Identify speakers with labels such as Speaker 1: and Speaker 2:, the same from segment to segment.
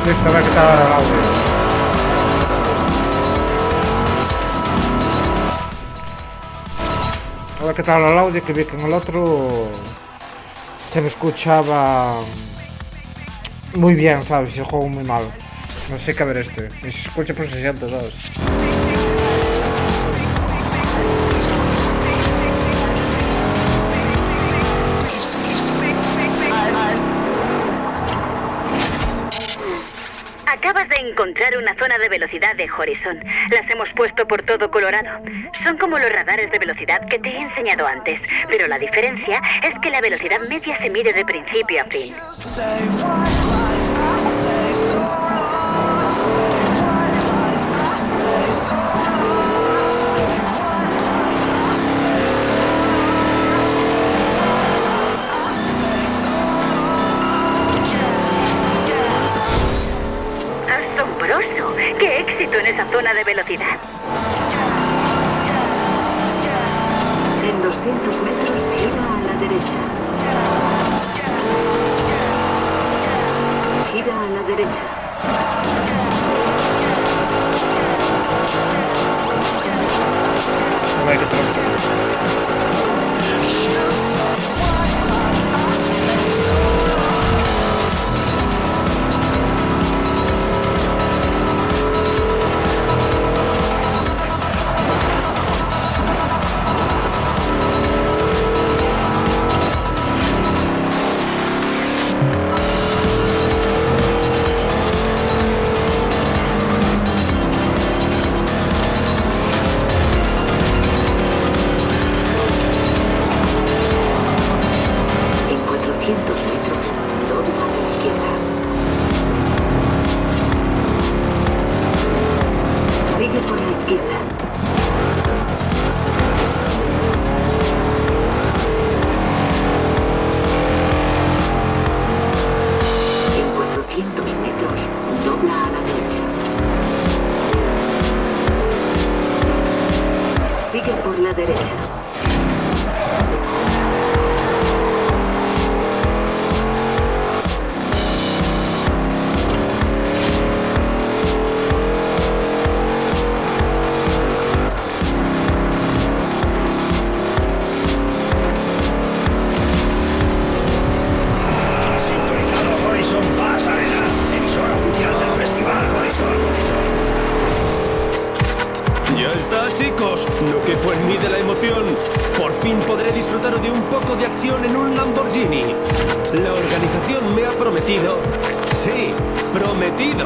Speaker 1: Listo, a ver qué tal el audio. A ver qué tal el audio, que vi que en el otro se me escuchaba muy bien, ¿sabes? Y el juego muy mal. No sé qué ver este. Y se escucha por 62.
Speaker 2: Acabas de encontrar una zona de velocidad de Horizon. Las hemos puesto por todo Colorado. Son como los radares de velocidad que te he enseñado antes, pero la diferencia es que la velocidad media se mide de principio a fin. ¡Asombroso! ¡Qué éxito en esa zona de velocidad!
Speaker 3: En 200 metros, gira a la derecha. Gira a la derecha.
Speaker 1: A ver qué tal.
Speaker 3: En 400 metros, dobla a la izquierda. Sigue por la izquierda. En 400 metros, dobla a la derecha. Sigue por la derecha.
Speaker 4: Sintonizado Horizon Pasarela, emisora oficial del Festival Horizon.
Speaker 5: Ya está, chicos. No quepo en mí de la emoción. Por fin podré disfrutar de un poco de acción en un Lamborghini. La organización me ha prometido, sí, prometido,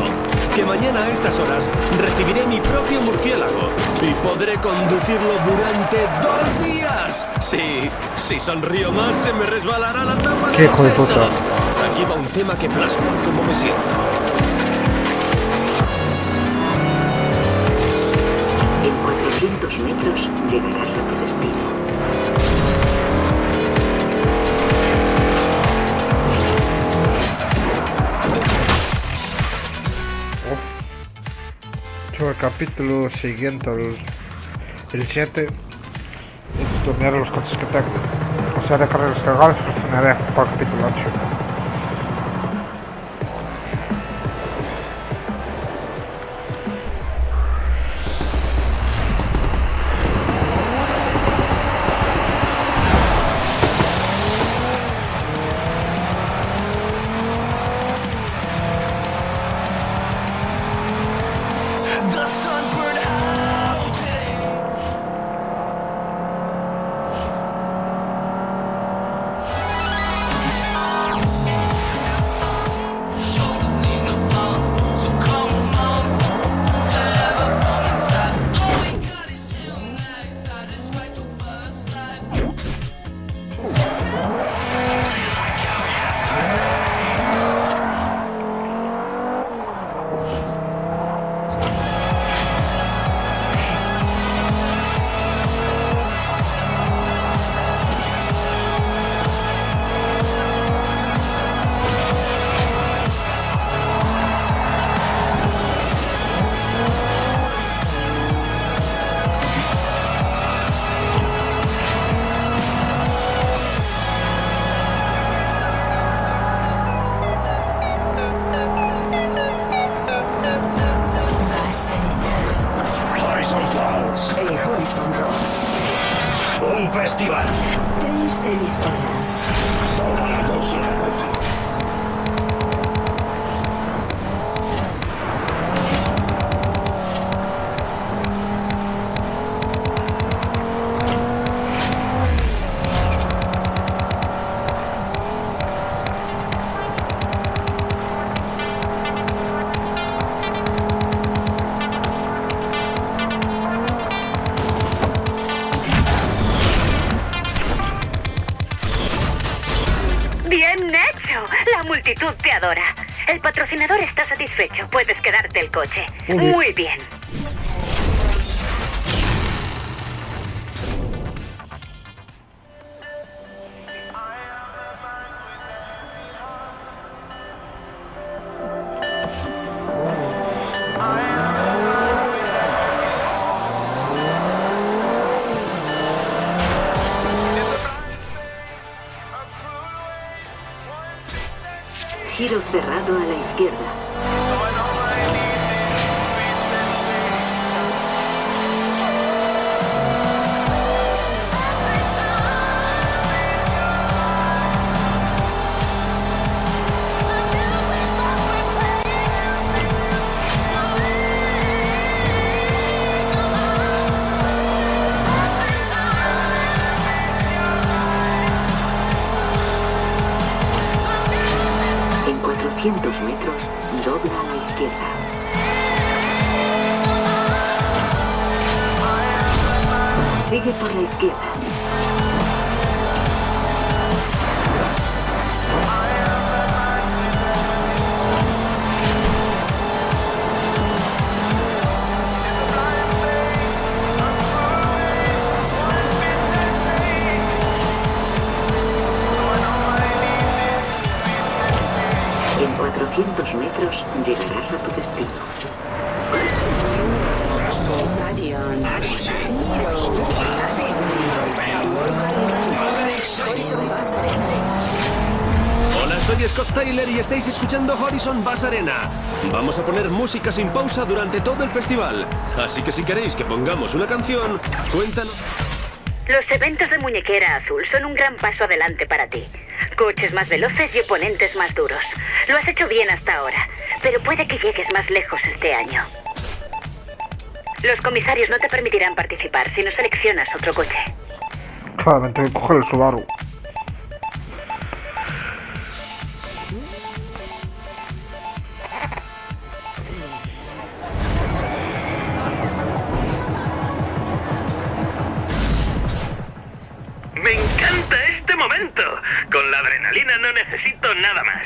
Speaker 5: que mañana a estas horas recibiré mi propio murciélago y podré conducirlo durante 2 días. Sí, si sonrío más se me resbalará la tapa de
Speaker 1: ¡Qué
Speaker 5: los
Speaker 1: hijo de puta!
Speaker 5: sesos. Aquí va un tema que plasma cómo me siento.
Speaker 3: En 400 metros, llegarás a tu destino.
Speaker 1: Sobre el capítulo siguiente, el 7, tunearé los coches que tengo. O sea, de carreras legales los tunearé para el capítulo 8.
Speaker 4: The sun burned out. festival.
Speaker 6: 3 emisoras.
Speaker 4: Toda la música.
Speaker 2: ¡Bien hecho! La multitud te adora. El patrocinador está satisfecho. Puedes quedarte el coche. Muy bien.
Speaker 3: Giro cerrado a la izquierda. En 400 metros, dobla a la izquierda. Sigue por la izquierda. En 400 metros llegarás a tu destino.
Speaker 6: Radion.
Speaker 5: Hola, soy Scott Tyler y estáis escuchando Horizon Bass Arena. Vamos a poner música sin pausa durante todo el festival. Así que si queréis que pongamos una canción, cuéntanos.
Speaker 2: Los eventos de Muñequera Azul son un gran paso adelante para ti. Coches más veloces y oponentes más duros. Lo has hecho bien hasta ahora, pero puede que llegues más lejos este año. Los comisarios no te permitirán participar si no seleccionas otro coche.
Speaker 1: Claramente hay que coger el Subaru.
Speaker 7: Me encanta este momento. Con la adrenalina no necesito nada más.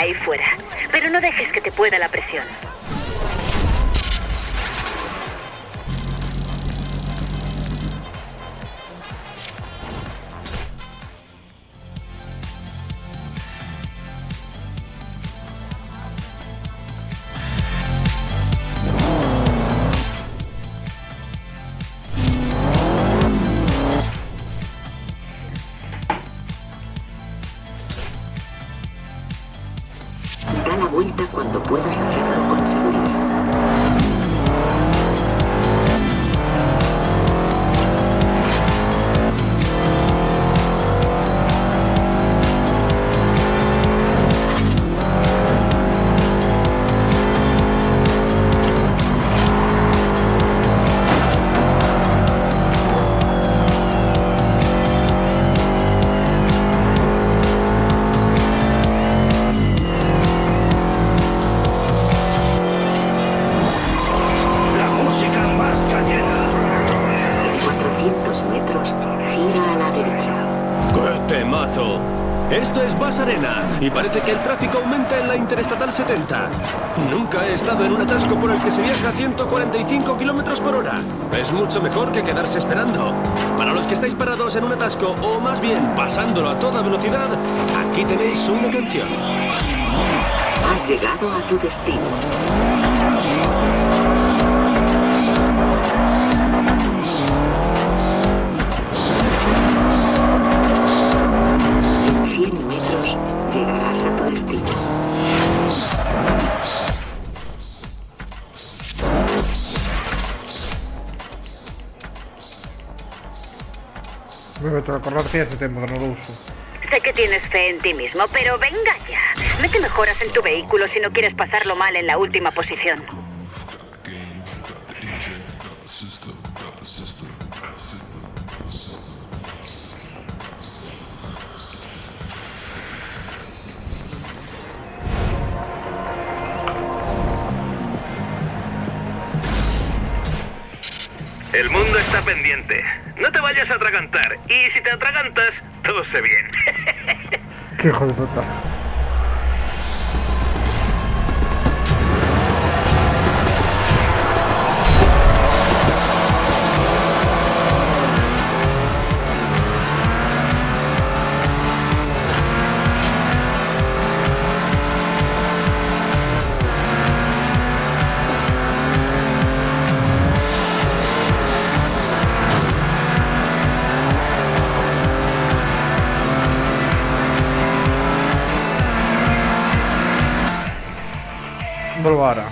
Speaker 2: ahí fuera. Pero no dejes que te pueda la presión.
Speaker 3: Da la vuelta cuando puedas hacerlo con seguridad.
Speaker 4: La música más cañera.
Speaker 3: En 400 metros, gira a la derecha.
Speaker 5: ¡Qué temazo! Esto es Bass Arena y parece que el tráfico aumenta en la Interestatal 70. Nunca he estado en un atasco por el que se viaja a 145 kilómetros por hora. Es mucho mejor que quedarse esperando. Para los que estáis parados en un atasco o más bien pasándolo a toda velocidad, aquí tenéis una canción.
Speaker 3: Has llegado a tu destino. En 100 metros, llegarás a tu destino.
Speaker 1: Me meto a correr que hace tiempo que no lo uso.
Speaker 2: Sé que tienes fe en ti mismo, pero venga ya. Mete mejoras en tu vehículo si no quieres pasarlo mal en la última posición.
Speaker 7: El mundo está pendiente. No te vayas a atragantar. Y si te atragantas, todo se bien.
Speaker 1: Qué hijo de puta. Vuelvo ahora.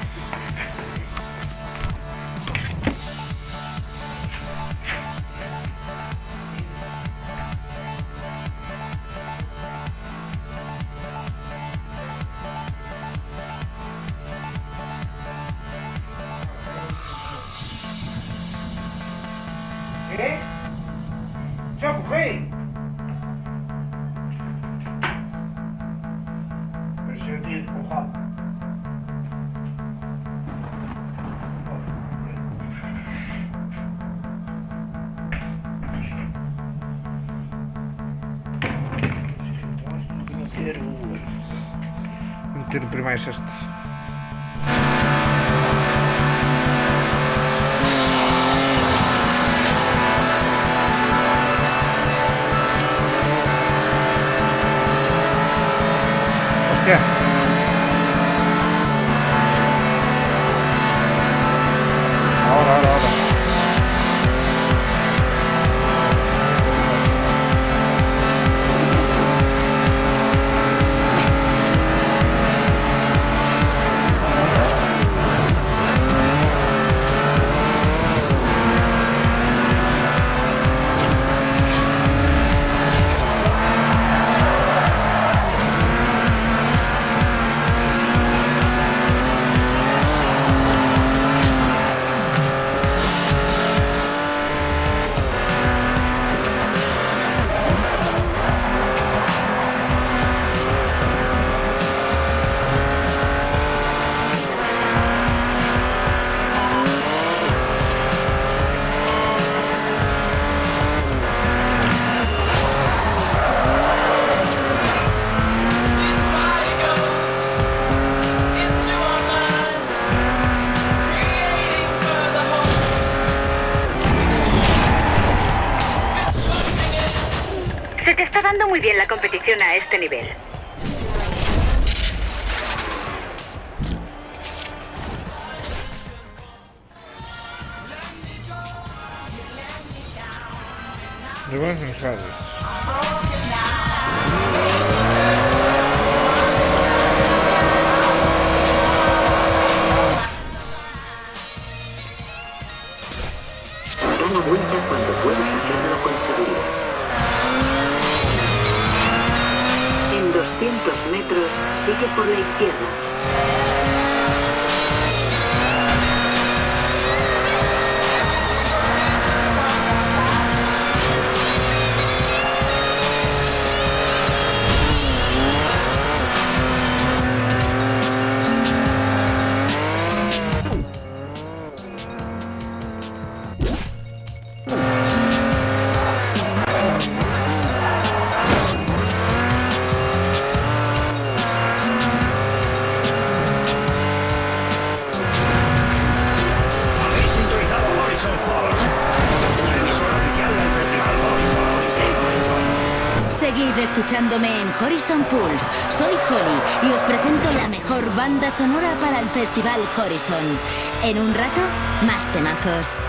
Speaker 1: ¿Qué? ¡Yo cogí! Pero si yo tengo empujado. Non tiro prima estes. Hostia. Ahora.
Speaker 2: Se te está dando muy bien la competición a este nivel.
Speaker 1: Ribones mensuales.
Speaker 3: Da la vuelta cuando puedas hacerlo con seguridad. En 200 metros, sigue por la izquierda.
Speaker 4: Habéis sintonizado Horizon Pulse, la emisora oficial del Festival Horizon.
Speaker 8: Seguid escuchándome en Horizon Pulse. Soy Holly y os presento la mejor banda sonora para el Festival Horizon. En un rato, más temazos.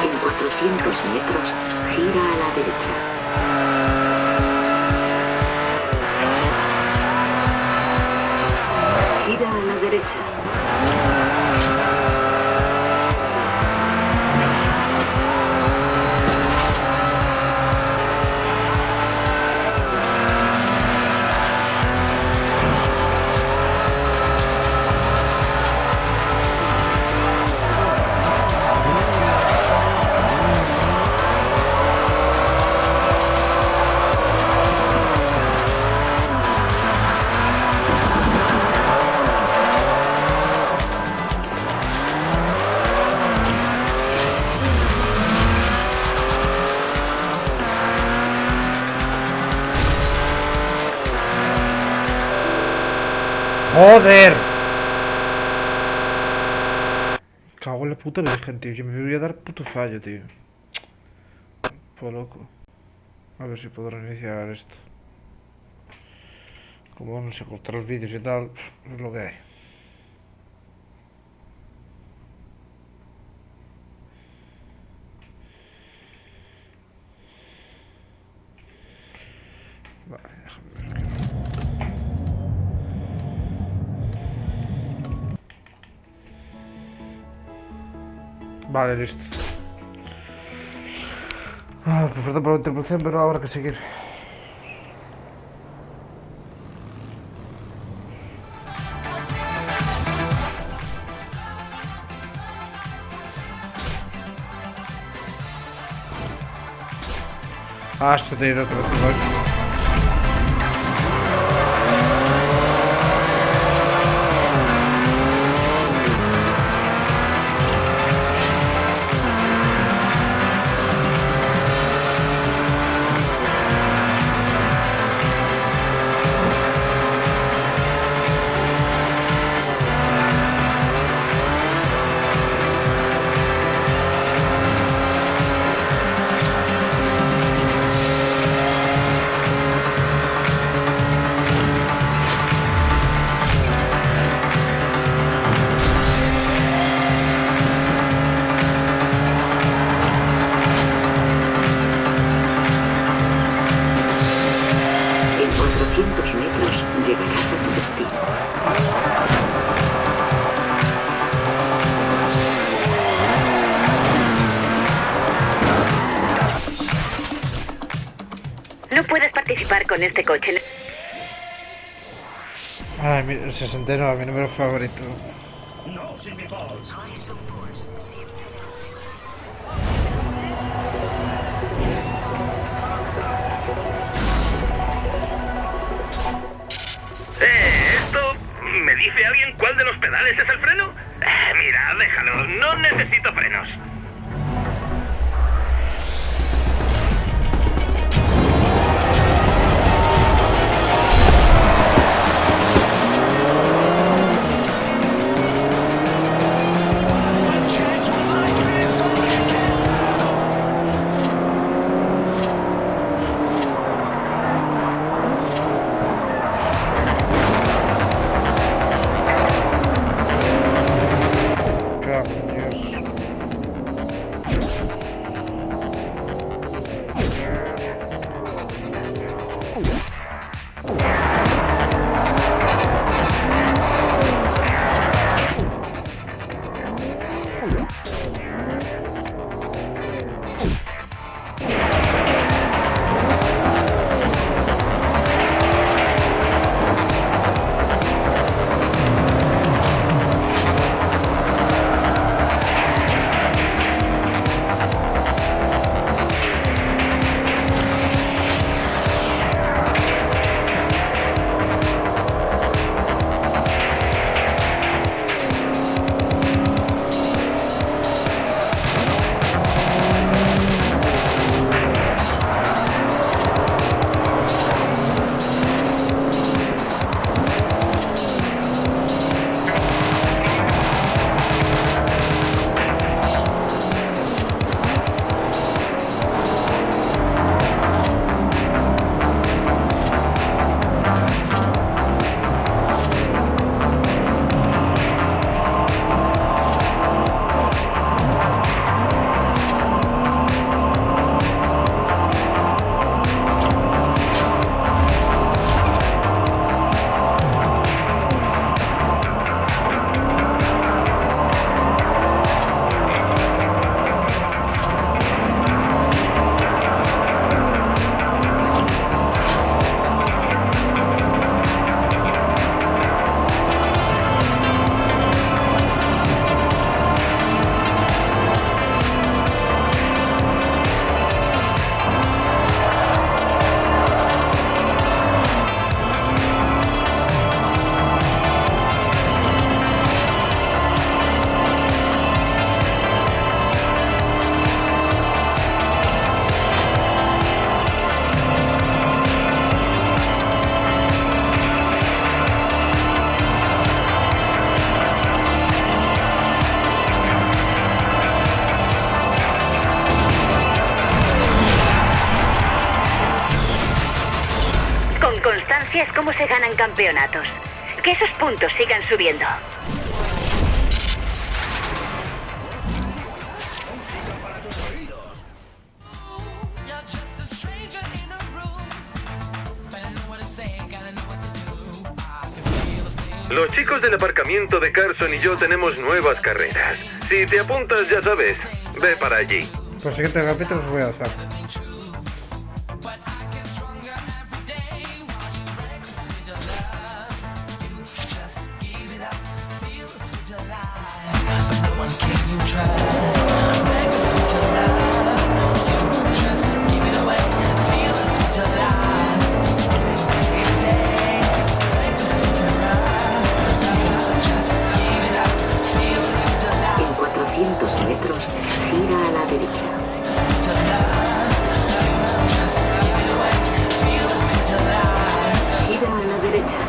Speaker 3: En 400 metros, gira a la derecha. Gira a la derecha.
Speaker 1: ¡Joder! Cago en la puta virgen, tío. Yo me voy a dar puto fallo, tío. Pues loco. A ver si puedo reiniciar esto. Como no sé, cortar los vídeos y tal, es lo que hay. Vale, déjame ver aquí. Vale, listo. Ah, pues falta por la interrupción, pero habrá que seguir. Ah, esto te irá otra vez igual.
Speaker 2: participar con este coche.
Speaker 1: Ay, mi 69, mi número favorito.
Speaker 4: No, Silver Balls.
Speaker 7: ¿Esto me dice alguien cuál de los pedales es el freno? Mira, déjalo, no necesito frenos.
Speaker 2: Constancia es cómo se ganan campeonatos. Que esos puntos sigan subiendo.
Speaker 7: Los chicos del aparcamiento de Carson y yo tenemos nuevas carreras. Si te apuntas, ya sabes, ve para allí.
Speaker 1: Por siguiente capítulo os voy a hacer.
Speaker 3: En 400 metros, gira a la derecha. Gira a la derecha.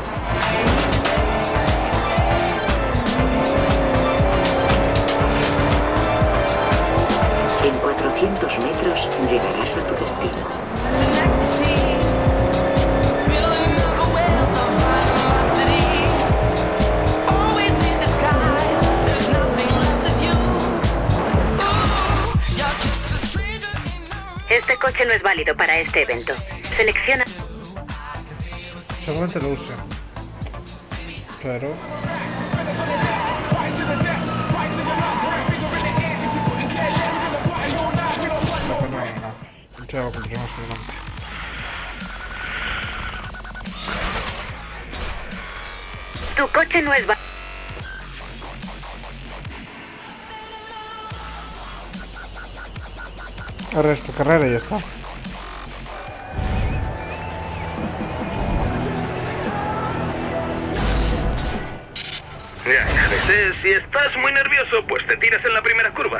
Speaker 3: En 400 metros llegarás a tu destino.
Speaker 2: Este coche no es válido para este evento. Selecciona...
Speaker 1: Seguramente lo use. Pero... Ya lo compramos adelante.
Speaker 2: Tu coche no es...
Speaker 1: Ahora es tu carrera y ya está.
Speaker 7: Ya ves, si estás muy nervioso, pues te tiras en la primera curva.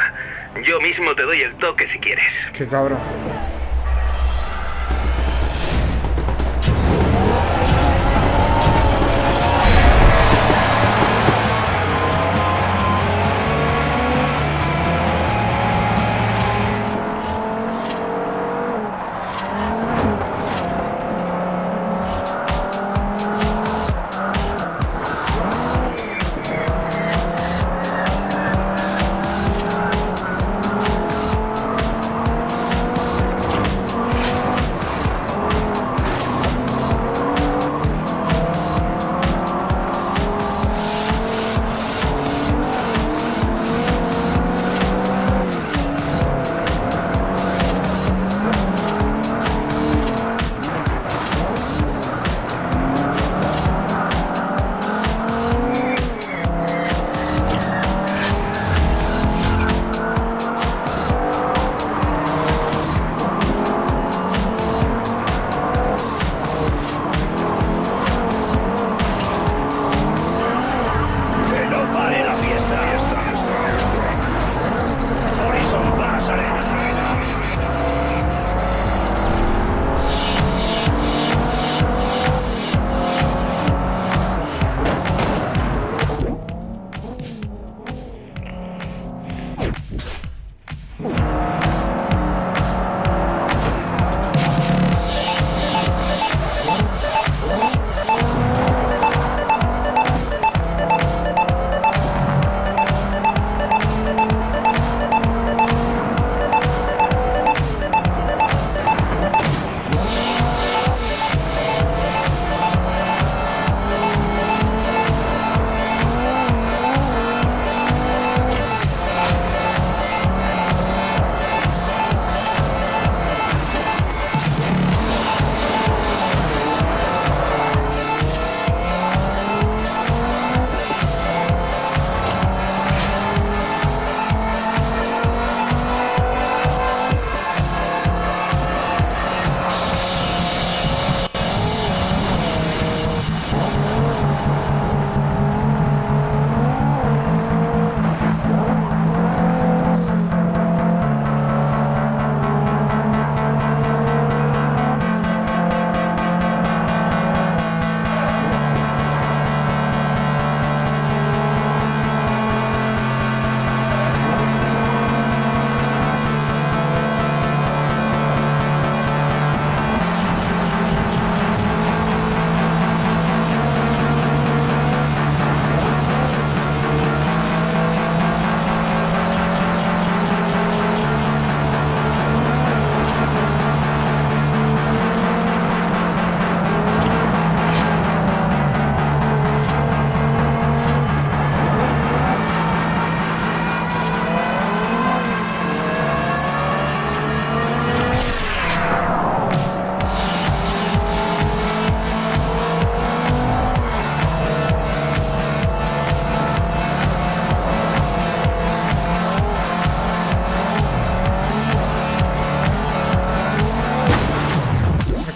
Speaker 7: Yo mismo te doy el toque si quieres.
Speaker 1: Qué cabrón.
Speaker 4: ¡Que no pare la fiesta! Horizon Pass.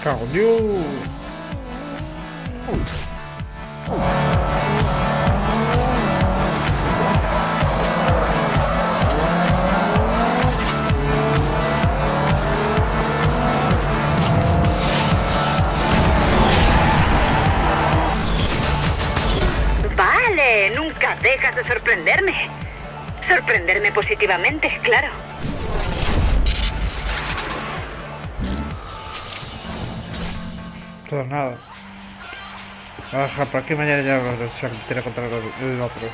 Speaker 1: cago en Dios.
Speaker 2: Vale, nunca dejas de sorprenderme. Sorprenderme positivamente, claro.
Speaker 1: Pues nada. Baja, ¿para qué mañana ya se tiene contra el otro?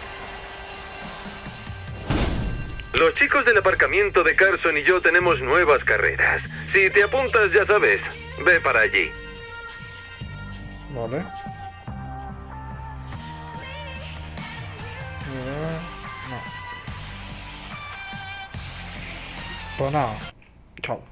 Speaker 7: Los chicos del aparcamiento de Carson y yo tenemos nuevas carreras. Si te apuntas, ya sabes, ve para allí.
Speaker 1: Vale. No. Pues nada. Chao.